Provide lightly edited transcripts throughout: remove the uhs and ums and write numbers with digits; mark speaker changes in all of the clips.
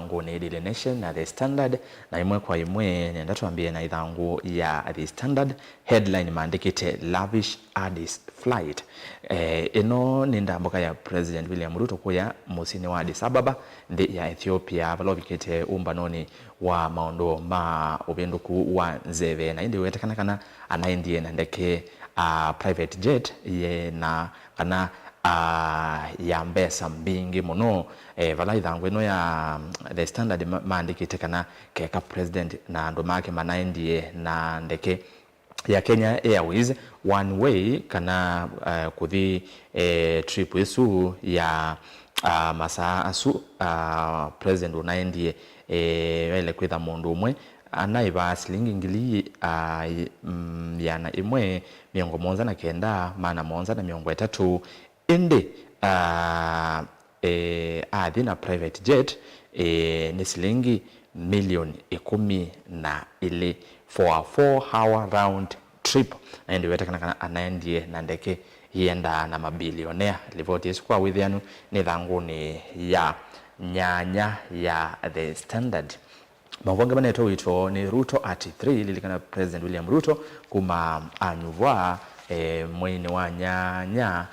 Speaker 1: ithangu ni Daily Nation na The Standard, na imwe kwa imwe nenda tuambie na ithangu ya The Standard headline maandikite lavish Addis flight. Ino ni ndambuka ya President William Ruto kuya musini wa Addis Ababa ndi ya Ethiopia valovikite umbanoni wa maondo ma ubenduku wa nzeve, na indi wetekana kana anaendie na ndeke private jet ye na kana ya mbesa mbingi muno. Vala ithangu ino ya The Standard maandikite kana keka president na ndo make manaendie na ndeke ya Kenya Airways one way kana kuthi trip isu ya masaa asu president unaendie wele kwitha mundu umwe anaiva silingi ngili yana imwe miongo monza na kenda mana monza na miongo etatu indi athi na private jet ni silingi milioni 12 for a 4-hour round trip, na ndi wetekana kana anaendie na ndeke yenda na mabilionea. Ripoti yesu kwa withianu ni thanguni ya nyanya ya The Standard. Mavonge baneto wito ni Ruto at 3 lilikana President William Ruto kuma anyuvwa mwini wa nyanya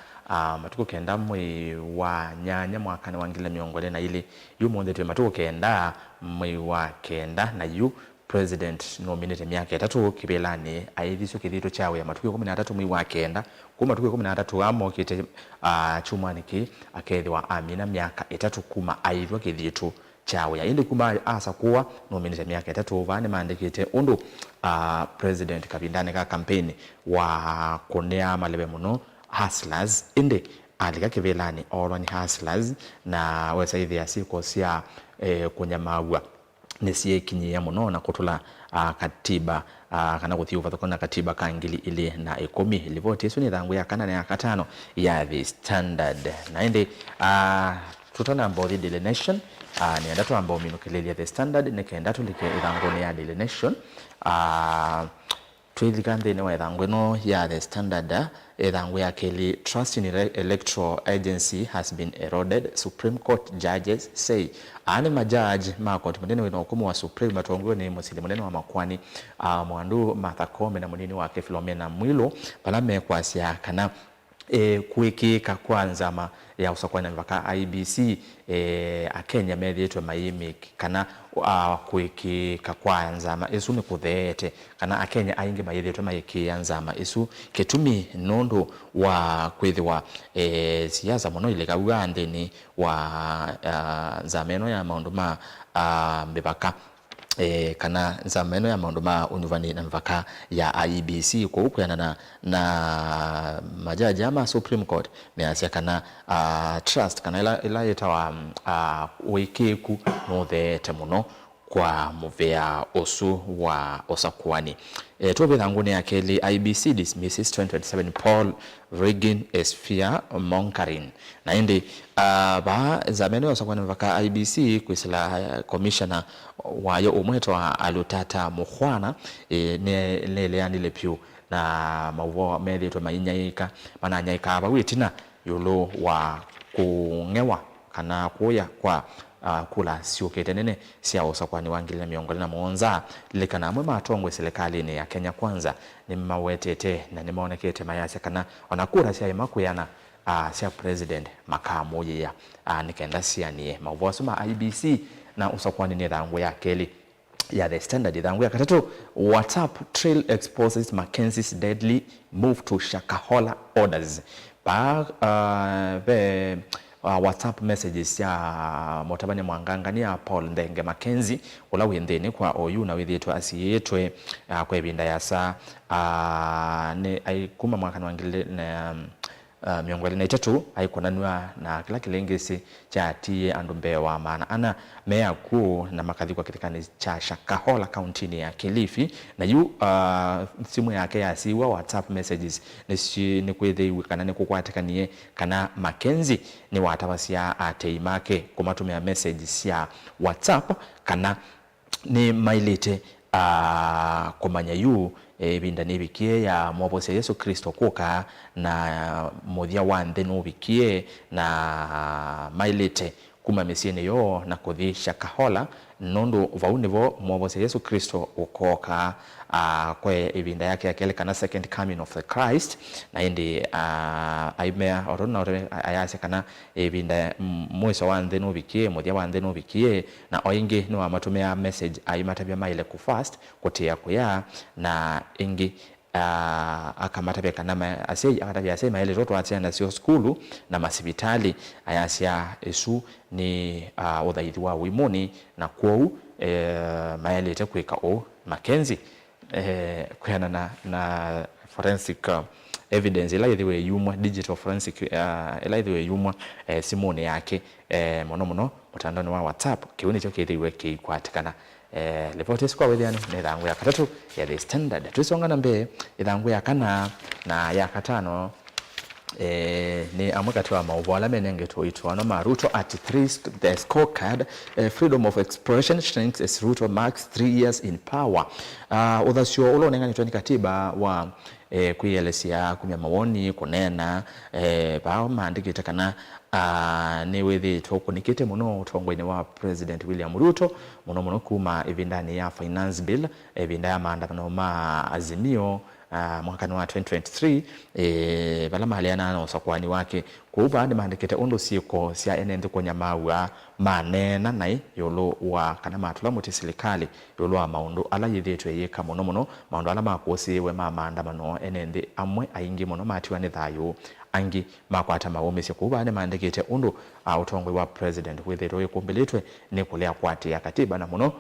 Speaker 1: matuko kenda mwe wa nyanya mwakana wangila miongole na ili yu mwonde matuko kenda mwe wa kenda na yu President nominate miaka 3 kibelani aidhiso kidhito chawe ya matuko 13 mwe wa kenda kuma matuko 13 amo kite chumaniki akedhiwa amina miaka 3 kuma aidhiwa kidhito chawe ya indi kuma asa kuwa nominate miaka 3 vane maandikite undu President kabindane ka campaign wa konea malebe muno hustlers indi alika kibelani all ni hustlers na wesa hivi asiko sia kunyamagwa nesiye kinyia muno na kutula katiba kana kuthiuva tokona katiba kangili ile na 10 livoti yesu ni thangu ya kana na ya 5 ya The Standard na indi tutana mbodi Daily Nation ni ndatu ambao minukelele ya The Standard nikaenda tulike ithangoni ya Daily Nation twithikande ne wethangu no ya The Standard ethangu ya keli trust in electoral agency has been eroded, Supreme Court judges say. Ane majaji makoti mndene wino hukumu wa Supreme matongwe ni musili mndene wa makwani mwandu Martha Koome na mndini wa Philomena Mwilu palame kwa siya kana kuikika kwanza ma ya usakwanya mpaka IBC Kenya methietwe maimi kana kuikika kwanza ma isu ni kuthete kana Kenya aingi mayethietwe maikianza ma isu ketumi nondo wa kwithiwa siasa muno ile kawande ni wa zameno ya maundu ma mbepaka kana zameno ya maundu ma univani na mvaka ya IBC kwa ukuyana na majaji ama Supreme Court measia kana trust kana ila yetawa wekeku no thete muno kwa muvea osu wa osakwani. Tuwe thanguni ya keli IBC dismisses 2027 Paul Regan Espia Monkarin. Na hindi ba zameno ya osakwani mvaka IBC kuisila commissioner wayo umweto wa Alutata Mukhwana neleani lepiu na mauwa medhi tuwa mainyaika mana nyaika hapa witina yulo wa kungewa kana kuya kwa kula siukete nene siya osakwani wangilina miongole na mwonza likana mwe matongwe serikali ni ya Kenya Kwanza ni mawetete na ni maonekete mayasi kana wanakura siya imakuyana siya president makamu ya nikenda siya niye mawasuma IBC na usakwani ni dhangu ya keli ya The Standard dhangu ya katatu. WhatsApp trail exposes Mackenzie's deadly move to Shakahola orders. WhatsApp messages ya motabani mwangangani ya Paul Ndenge Mackenzie ula wendeni kwa oyu na withietu asiyetwe kwa ibinda ya saa ne aikuma mwakani wangile na miongwele na itatu haikonanua na kila kilengesi cha tiye andumbe wa maana ana mea kuu na makadhi kwa kitikani cha Shakahola County ya Kilifi na yu simu yake ya siwa WhatsApp messages ni kwethe kanani kukwateka niye kana Mackenzie ni watawasiya ateimake kumatumia messages ya WhatsApp kana ni mailete kumanya yu binda nibikie ya mwabose Yesu Kristo kuka na muthia wanthe nubikie na mailete kuma misieni yo na kuthisha kahola nundu vaunivo mwavosi Yesu Kristo ukoka kwe ibinda yake yakele kana second coming of the Christ na indi aimea orona ayase kana ibinda mwiso wa nthinu bikie muthia wa nthinu bikie na oingi no amatumia message aimatabia maile ku fast kutia kuya na ingi akamatabia kana akatabia asema ile roto atia na sio skulu na masibitali ayasia esu ni uthaithi wa wimoni na kwou maelete kwika o Mackenzie kuyana na forensic evidence ila ithiwe yumwa digital forensic ila ithiwe yumwa simone yake mono mutandao wa WhatsApp kiuni cyo kithiwe kikwatikana ripoti sikwa withiani ni thangu ya katatu ya The Standard twisongana mbe ithangu ya kana na ya katano ni amwekati wa mauvola menengeto itwano maruto at 3 the scorecard freedom of expression strengths as Ruto marks 3 years in power uthasio ulo nenganitwa ni katiba wa kuielesia kumya mawoni kunena bao maandikite kana ni withi twokunikite muno utongwe wa President William Ruto muno kuma ibindani ya finance bill ibinda ya maandamano ma azimio mwaka wa 2023 bala mahaliana na usakwani wake kuuba ni maandikite undu siko sia enende kwa nyamawa manena nai yolo wa kana matula muti serikali yolo wa maundu ala yithitwe yeka muno maundu ala makosi we maandamano enende amwe aingi muno matiwa ni thayo angi makwata mawomesi kuuba ni maandikite undu utongwe wa President withitwe yekumbilitwe ni kulea kwati ya katiba na muno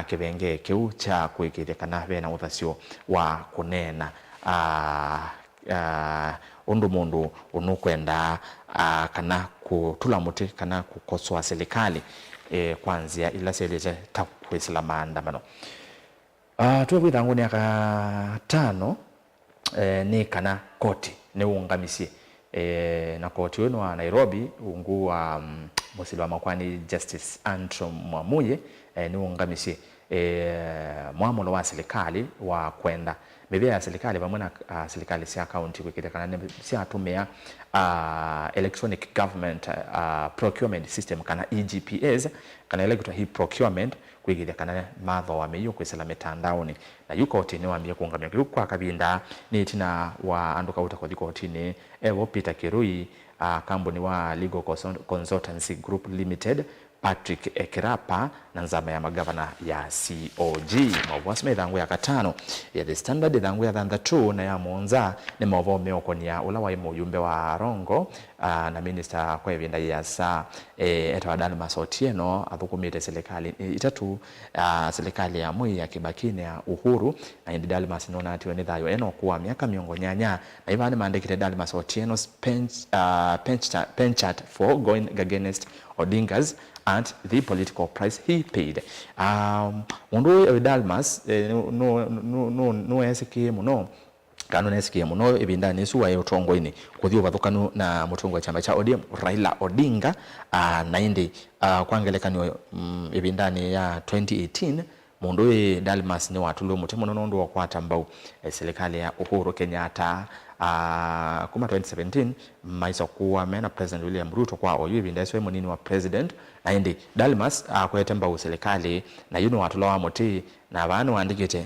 Speaker 1: kibenge kiu cha kuikite kana vena uthasio wa kunena undu mundu unukwenda kana kutula muti kana kukosoa serikali kwanzia ila selete takwisila maandamano tuwe withangu ni akatano ni kana koti ni uungamisie na koti wenu wa Nairobi ungu wa musili wa makwani Justice Antrim Mwamuye ni uungamisie mwamulo wa serikali wa kwenda bebea ya serikali pamoja na serikali sia county kukitekana sia tumia electronic government procurement system kana EGPS kana ile kutoa hii procurement kukitekana madho wameyo kwesela mitandaoni na yuko tini waambia kuungamia kwa kabinda ni tina wa anduka utakodhi kotini ewo Peter Kirui kampuni wa Legal Consultancy Group Limited Patrick Ekirapa na nzama ya magavana ya COG mawasme thangu ya katano ya The Standard thangu ya thanda 2 na ya monza ni mavo meokonia ula wa yumbe wa Rongo na minister kwa evinda ya sa etawa Dalmas Otieno athukumite serikali itatu serikali ya Moi ya Kibakini ya Uhuru na indi Dalmas nona atiwe ni thayo eno kuwa miaka miongo nyanya na ivani maandikite Dalmas Otieno's penchant for going against Odinga's and the political price he paid. Mundu Dalmas no esikie muno kanu nesikie muno ibindani suwa utongo ini kuthio bathukanu na mutongo wa chama cha ODM Raila Odinga na indi kwangelekani ibindani ya 2018 mundu Dalmas ni watulo mutemo nondo wakwata mbao serikali ya Uhuru Kenyatta kuma 2017 maisa kuwa mena President William Ruto kwa oyu bindaswe munini wa president na indi Dalmas kwetemba serikali na yuno watulo wa muti na banu wandikite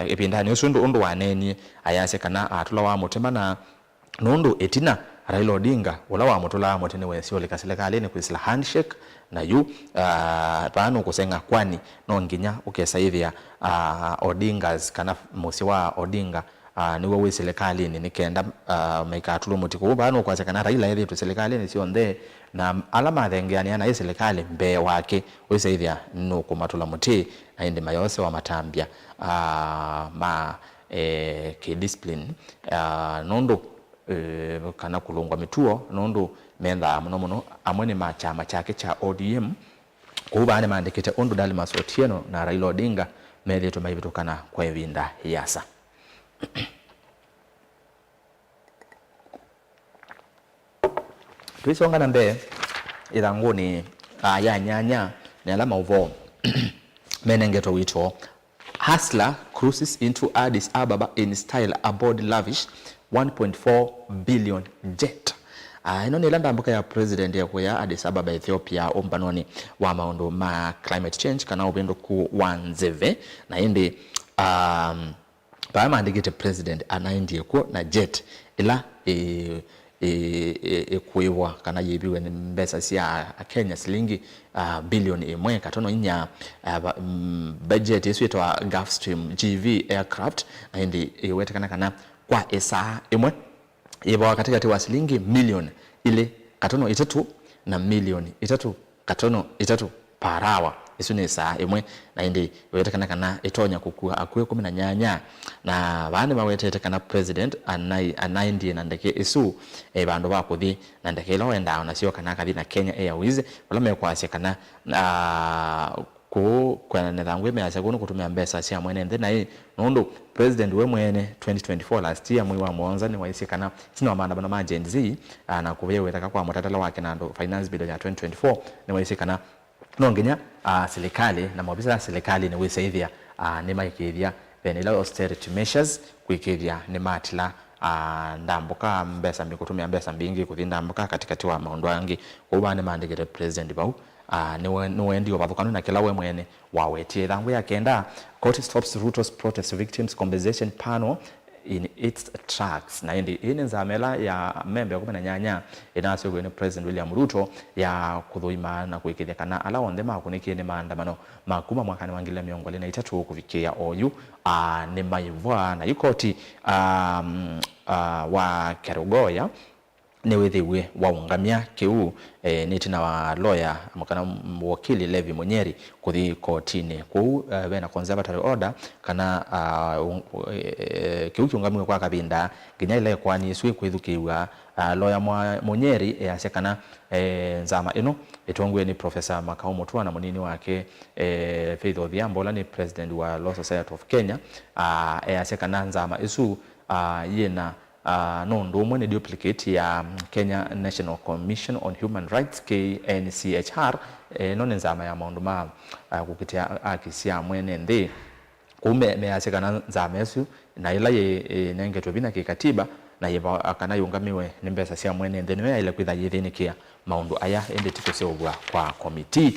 Speaker 1: ibindani usundu undu waneni ayase kana atulo wa mutima na nundu etina Raila Odinga wala wa mutula mutene wesi ole serikali ni kwisila handshake na yu banu kusenga kwani no nginya ukesaithia Odingas kana musi wa Odinga niwe we serikali ni nikenda maika atulo mutiko bano kwa kana Raila yethi tu serikali ni sio ndhe na alama thengeani ana serikali mbe wake wesaithia no kumatula muti na indi mayose wa matambia ke discipline nondo kana kulungwa mituo nondo menda muno amwene machama chake cha ODM kuba ne maandikite ondo Dalmas Otieno na Raila Odinga meleto maivitokana kwa evinda yasa tuisongana mbe irangoni ya nyanya ni alama uvo menengeto wito Hustler cruises into Addis Ababa in style aboard lavish 1.4 billion jet ino ni ndambuka ya president ya kuya Addis Ababa Ethiopia ombanoni wa maundu ma climate change kana ubendo ku wanzeve na indi baamandikite president anaindie ko na jet ila kuiwa kana yibiwe ni mbesa cia Kenya silingi bilioni 1.4 budget yesu etwa Gulfstream GV aircraft na indi iwetekana kana kwa esa imwe iba katikati wa silingi milioni ile katono itatu na milioni itatu katono itatu parawa isu ni saa imwe na indi wetekana kana itonya kukua akwe 18 na bane bawetete kana president anaindi na ndeke isu bandu bakuthi na ndeke lo enda na sio kana kathi na Kenya Airways wala mekwasya kana kwa nethangu meacha kuno kutumia mbesa cia mwene then na nondo president we mwene 2024 last year mwi wa mwanza ni waisi kana sina maandamano ma Gen Z na kubewe wetaka kwa mutatala wake na ndo finance bill ya 2024 ni waisi kana nongenya serikali na maofisa serikali ni wisaidia ni maikithia benela austerity measures kuikithia ni matila ndambuka mbesa mikutumia mbesa mbingi kuthinda mbuka katikati wa maundu angi kuba ni mandikite president bau niwe ndio bathukano na kila we mwene wawetie thangu ya kenda court stops Ruto's protest victims compensation panel in its tracks na indi ine nzamela ya membe ya 18 inasyo ni president William Ruto ya kuthuima na kuikithia kana ala onde makunikie ni maandamano makuma mwakani wa 2023 kufikia oyu ni maivwa na ikoti wa Kerugoya ni wethiwe waungamia kiu nitina wa lawyer mukana wakili Levi Munyeri kuthi kotini ku bena conservatory order kana kiu kiungamwe kwa kabinda ginya ile kwani swi kwithukiwa lawyer Munyeri yasekana nzama ino etongwe ni Professor Makao Mutua na munini wake Faith Odhiambo ni president wa Law Society of Kenya yasekana nzama isu yena nondo mwe ni duplicate ya Kenya National Commission on Human Rights KNCHR none nzama ya maundu ma kukitia akisia mwene ndi kume measekana nzama yesu na ila ye nengetwe bina kikatiba na yeba akana yungamiwe ni mbesa cia mwene ndi niwe ile kwitha yithinikia maundu aya ende tikuseogwa kwa committee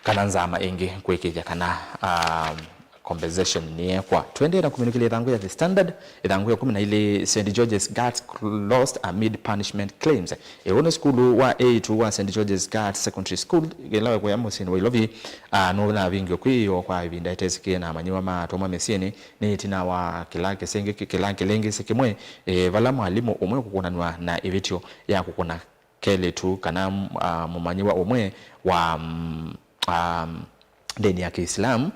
Speaker 1: kana nzama ingi kwikithia kana compensation ni kwa twende na kuminikile thangu ya The Standard thangu ya 10 ile St George's Girls lost amid punishment claims one school wa A2 wa St George's Girls Secondary School gelawe kwa musini wilovi no na vingi kwiyo kwa ibinda itesikie na manyiwa matoma mesieni ni tina wa kilake senge kilake lenge sekimwe vala mwalimu umwe kukunanwa na evitio ya kukuna kele tu kana mumanyiwa umwe wa deni ya Kiislamu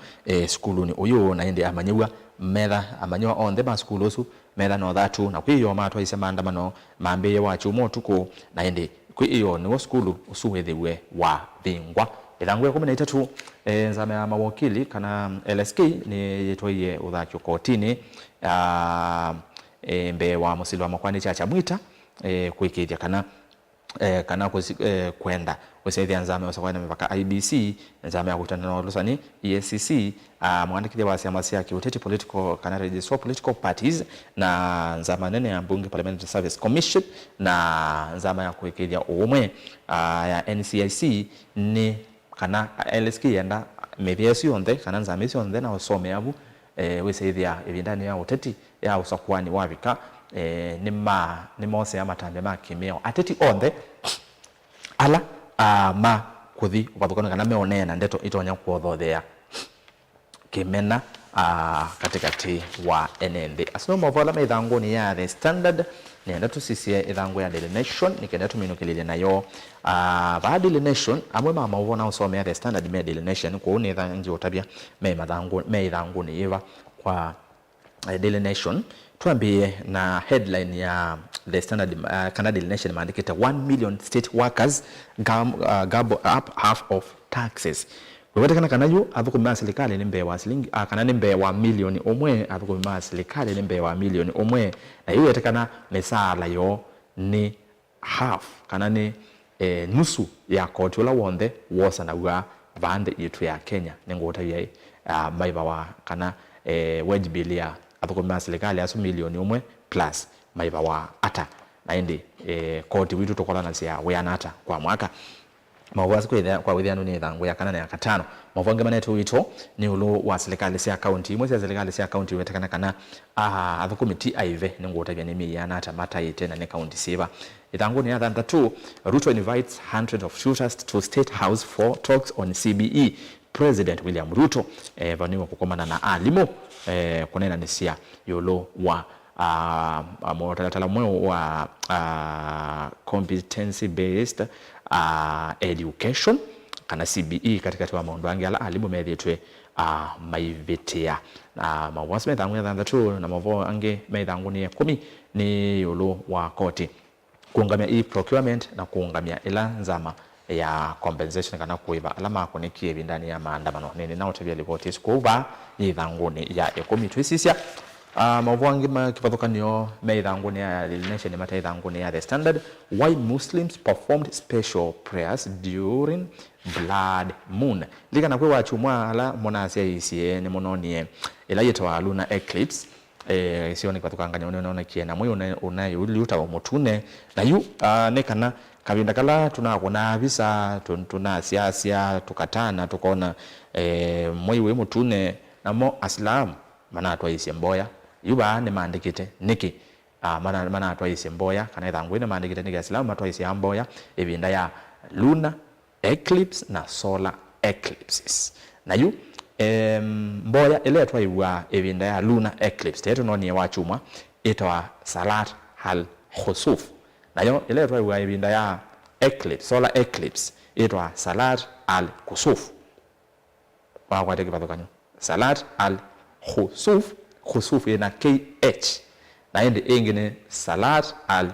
Speaker 1: skulu ni uyu na indi amanyiwa metha amanyiwa on the ba skulu su metha no thatu na kwiyo matwa ise maandamano mambe wa chumo tuko na indi kwiyo ni wo skulu usuwethiwe wa thingwa ithangu ya 13 nzame ya mawakili kana LSK ni yetoiye uthakyo kotini mbe wa musilwa makwani cha mwita kuikithia kana kwenda usaidia nzame wasakwana mpaka IBC nzame ya kutana na lusani EACC mwandikile wa siama sia kiuteti political kana register political parties na nzama nene ya bunge Parliamentary Service Commission na nzama ya kuikidia umwe ya NCIC ni kana LSK yenda meviesi onde kana nzame si onde na usome yabu usaidia evindani ya uteti ya usakwani wabika ni mose ya matambe makimeo ateti onde ala ma kuthi wathukana kana meonena ndeto itonya kuothothea kimena katikati wa NND asino mavola methangu ni ya The Standard nenda tusisie ithangu ya Daily Nation nikenda tuminukilile nayo ba Daily Nation amwe mama uvona usome ya The Standard me Daily Nation ko ni thangi utabia me ithangu ni iva kwa Daily Nation tuambie na headline ya The Standard Canada Nation maandikita 1 million state workers gobble up half of taxes. Wewe kana yu avuko serikali ni mbewa shilingi kana ni mbewa milioni omwe avuko serikali ni mbewa milioni omwe na hiyo yatakana mesala yo ni half kana ni nusu ya koti wala wonde wosa na wa bande yetu ya Kenya ningota ye maibawa kana wage bill ya avuko serikali asu milioni omwe plus maibawa ata na indi koti witu tukolana sia weanata kwa mwaka mawasi kwa withiano ni thangu ya kana na ya katano mavonge manetu wito ni ulu wa serikali sia county imwe sia serikali sia county wetakana kana athukumi ti aive ningutabia ni miyana tamata itena ni county siva ithangu ni atha tu Ruto invites hundreds of shooters to State House for talks on CBE. President William Ruto vaniwa kukomana na alimu kunena nisia yolo wa mtalatala mwe wa competency based education kana CBE katika maundu angi ala alimu methetwe maivetea na mawasi methangu ya tu na mavo angi methangu ni 10 ni yolo wa koti kuungamia procurement na kuungamia ila nzama ya compensation kana kuiva alama kunikie ndani ya maandamano nini nao tabia ripoti sikuva ithanguni ya 10 twisisia mavwangi makipathokanio meithanguni ya nation mata ithanguni ya The Standard. Why Muslims performed special prayers during blood moon likana kwe wachumwa ala monasia isie ni mononie ila yetwa lunar eclipse sioni kwatukanganya unaona kiena mwe unayuliuta wa mutune na yu nekana kavinda kala tunakona visa tuna siasia tukatana tukaona mwe mutune namo aslam mana atwaise mboya yuba ne mandikite niki mana atwaise mboya kana ithangu ne mandikite niki aslam atwaise mboya evinda ya lunar eclipse na solar eclipses na yu mboya ile atwaiwa evinda ya lunar eclipse teto no ni wachumwa itwa salat al khusuf nayo ile atwaiwa evinda ya eclipse solar eclipse itwa salat al khusuf wa kwateke pathokanyo salat al khusuf ina KH na ende ingine salat al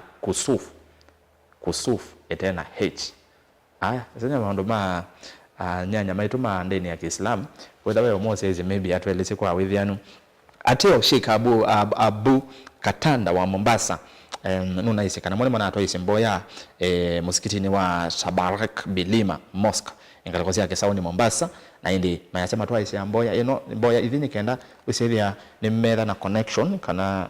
Speaker 1: khusuf etena H aya sasa maondo ma nyanya maituma ndeni ya Kiislamu whether we Moses maybe atweleze kwa withianu ateo Sheikh Abu Katanda wa Mombasa nuna isikana mwale mwana atwa isimboya musikitini wa Shabarak Bilima Mosque ingalikosia kesauni Mombasa na indi mayasema twa isi mboya ino mboya idhini kenda usithia ni metha na connection kana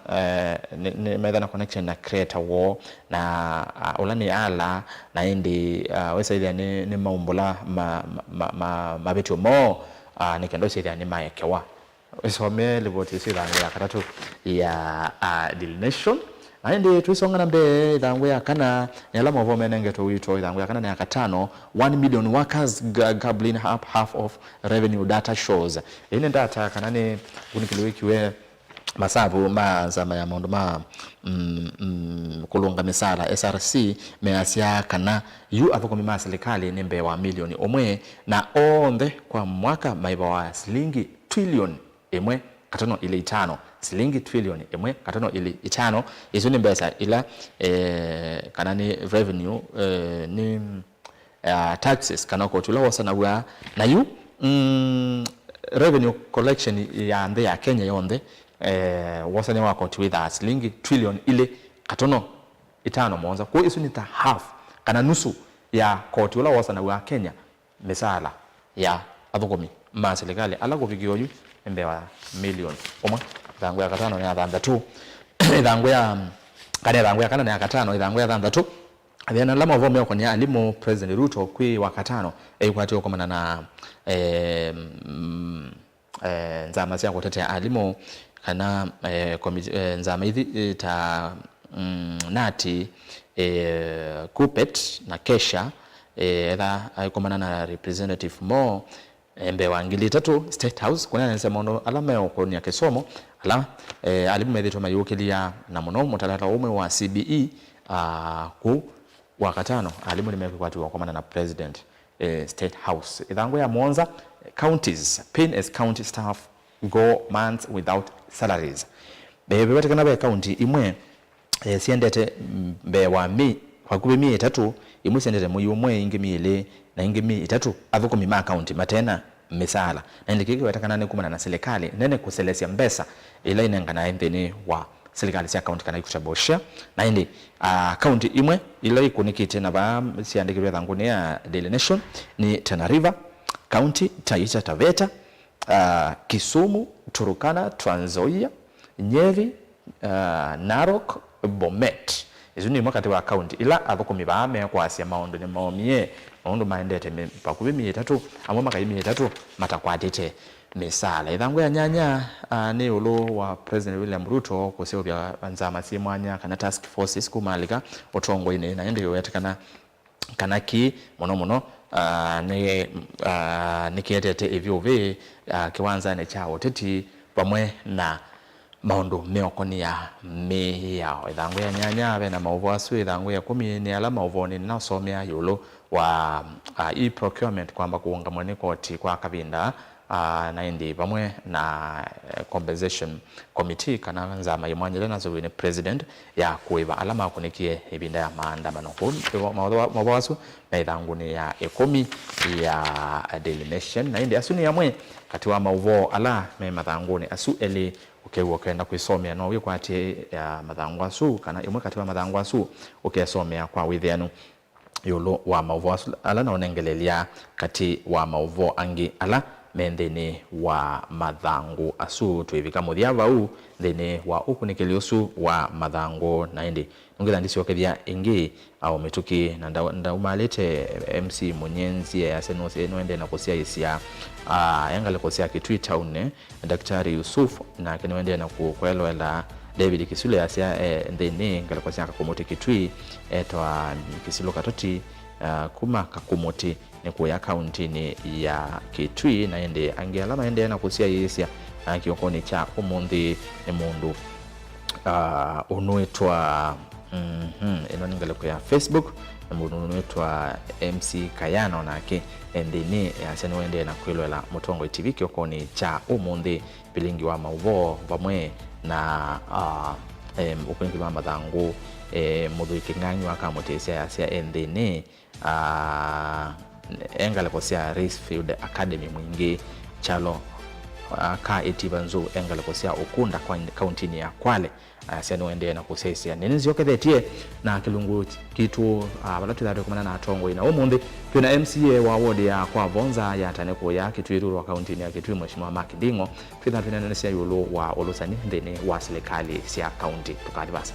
Speaker 1: ni metha na connection na creator war na ulani ala na indi wesithia ni maumbula mabitu mo ni kendo usithia ni maekewa usome liboti sithia ya katatu ya Daily Nation aende tuisongana mbe idhangu ya kana nyalama vome nenge to wito idhangu ya kana ya katano 1 million workers gobbling up half of revenue data shows ine data kana ni kunikiliwe masabu mazama ya maundu kulunga misala SRC measia kana yu avukomi serikali ni mbe wa milioni omwe na onde kwa mwaka maiba wa shilingi trillion emwe katano ile 5 shilingi trillion emwe katano ile 5 izo ni mbesa ila kana ni revenue ni taxes kana ko tulawa sana wa na yu revenue collection ya ande ya Kenya yonde wasanya wako tuwitha shilingi trillion ile katano 5 monza kwa iso ni half kana nusu ya koti wala wasana wa Kenya misala ya avukomi serikali ala kufikio yu mbe wa million omwe thangu ya katano ni athanda tu thangu ya kana thangu ya kana ni katano thangu ya athanda tu athana lama vome ko ni alimu President Ruto kwi wa katano ekwatio komana na nzama cia kutetea alimu kana nzama hizi ta nati Kupet na Kesha etha komana na representative Mo mbe wangili 3 State House kuna nasema ndo alama ya okoni ya Kisomo ala alimu medhito mayukilia na muno mutalata umwe wa CBE ku wakatano alimu limekwatiwa komana na President State House idhangu ya Mwanza counties pain as county staff go months without salaries bebe batakana ba county imwe siendete mbe wa mi kwa kube 3 imwe siendete mu umwe ingimi ile na ingimi 3 avukomi ma county matena misala na ndikiki watakana ne kumana na serikali nene kuselesia mbesa ila inengana endeni wa serikali sia county kana ikutabosha na indi county imwe ila ikunikite na ba siandikirwe thanguni ya Daily Nation ni Tana River County, Taita Taveta, Kisumu, Turukana, Trans Nzoia, Nyeri, Narok, Bomet. izuni mwakati wa county ila athukumi baame kwasia maundu ni maomie maundu maendete pakubi 3 amwe makai 3 matakwatite misala ithangu ya nyanya ni ulu wa President William Ruto kusiobya banzama si mwanya kana task forces kumalika otongo ine na ende yoyatikana kanaki muno nikietete evyove kiwanza ne cha oteti pamwe na maundu meokoni ya yao ithangu ya nyanya be na mauvo asu ithangu ya 10 ni ala mauvo ni nasomea yulo wa e-procurement kwamba kuunga mwene koti kwa kabinda na indi pamwe na compensation committee kana nzama yimwanyele nazo wine president ya kuiba alama kunikie ibinda ya maandamano ko mawazo na ithangu ni ya 10 ya Daily Nation na indi asu ni yamwe kati wa mauvo ala me mathanguni asu eli ukewo kenda kuisomea no wikwati ya mathangu asu kana imwe kati wa mathangu asu ukesomea kwa withianu yulo wa mauvo ala na onengelelia kati wa mauvo angi ala mendene wa mathangu asu twivika muthiava u thene wa ukunikiliosu wa mathangu na indi nungila ndisi wakethia ingi au mituki na ndaumalete MC Munyenzi ya senose ende na kusia isia yangale kusia Kitui Town Daktari Yusuf na kenwende na kukwelwela David Kisule asia thene ngale kusia kakomote Kitui etwa Kisilo Katoti kuma kakomote ni kuya county ni ya Kitui na ende angialama ende na kusia yesia kiokoni cha umundi ni mundu unuetwa eno ningale kwa Facebook na mundu unuetwa MC Kayano nake endeni asene wende na kwelwela Mutongo TV kiokoni cha umundi bilingi wa mauvo pamwe na ukuniki wa mathangu muthui king'ang'wa kamutesia asia endeni engale kosia Racefield Academy mwingi chalo ka etibanzo engale kosia Ukunda kwa county ya Kwale asiano ende na kusesia nenzi okethetie na kilungu kitu balatu thari kumana na atongo ina umundi tuna MCA wa ward ya kwa Vonza ya Taneko ya Kitui wa county ya Kitui Mheshimiwa Mark Ndingo twina tunene sia yulo wa Olusani ndene wa serikali sia county tukalibasa